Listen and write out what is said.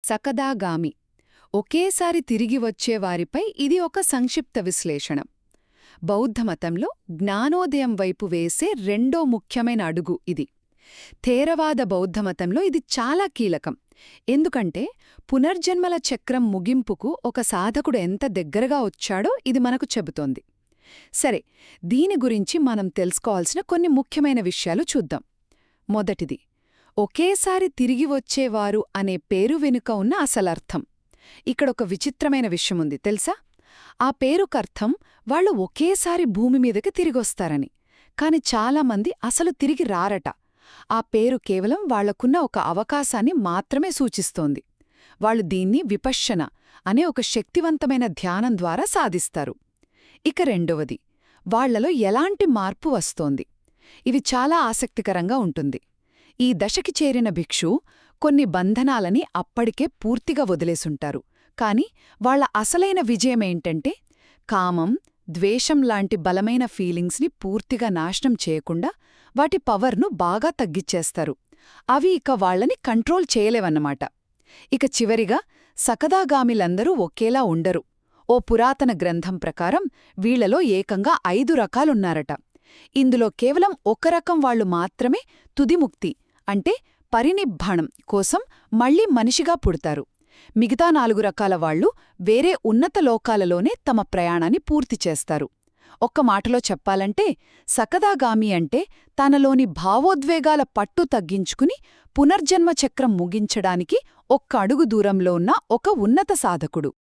సకదాగామి ఒకేసారి తిరిగి వచ్చేవారిపై ఇది ఒక సంక్షిప్త విశ్లేషణ. బౌద్ధమతంలో జ్ఞానోదయం వైపు వేసే రెండో ముఖ్యమైన అడుగు ఇది. థేరవాద బౌద్ధమతంలో ఇది చాలా కీలకం. ఎందుకంటే పునర్జన్మల చక్రం ముగింపుకు ఒక సాధకుడు ఎంత దగ్గరగా వచ్చాడో ఇది మనకు చెబుతోంది. సరే, దీని గురించి మనం తెలుసుకోవాల్సిన కొన్ని ముఖ్యమైన విషయాలు చూద్దాం. మొదటిది, ఒకేసారి తిరిగి వచ్చేవారు అనే పేరు వెనుక ఉన్న అసలర్థం. ఇక్కడొక విచిత్రమైన విషయముంది తెలుసా? ఆ పేరుకర్థం వాళ్ళు ఒకేసారి భూమి మీదకి తిరిగొస్తారని. కాని చాలామంది అసలు తిరిగి రారట. ఆ పేరు కేవలం వాళ్లకున్న ఒక అవకాశాన్ని మాత్రమే సూచిస్తోంది. వాళ్ళు దీన్ని విపశ్యన అనే ఒక శక్తివంతమైన ధ్యానం ద్వారా సాధిస్తారు. ఇక రెండవది, వాళ్లలో ఎలాంటి మార్పు వస్తోంది. ఇది చాలా ఆసక్తికరంగా ఉంటుంది. ఈ దశకి చేరిన భిక్షు కొన్ని బంధనాలని అప్పటికే పూర్తిగా వదిలేసుంటారు. కాని వాళ్ల అసలైన విజయమేంటంటే కామం, ద్వేషం లాంటి బలమైన ఫీలింగ్స్ని పూర్తిగా నాశనం చేయకుండా వాటి పవర్ను బాగా తగ్గిచ్చేస్తారు. అవి ఇక వాళ్లని కంట్రోల్ చేయలేవన్నమాట. ఇక చివరిగా సకదాగామిలందరూ ఒకేలా ఉండరు. ఓ పురాతన గ్రంథం ప్రకారం వీళ్లలో ఏకంగా 5 రకాలున్నారట. ఇందులో కేవలం ఒక రకం వాళ్లు మాత్రమే తుదిముక్తి అంటే పరినిబ్బాణం కోసం మళ్లీ మనిషిగా పుడతారు. మిగతా 4 రకాల వాళ్లు వేరే ఉన్నత లోకాలలోనే తమ ప్రయాణాన్ని పూర్తి చేస్తారు. ఒక్క మాటలో చెప్పాలంటే సకదాగామి అంటే తనలోని భావోద్వేగాల పట్టు తగ్గించుకుని పునర్జన్మ చక్రం ముగించడానికి ఒక్క అడుగు దూరంలో ఉన్న ఒక ఉన్నత సాధకుడు.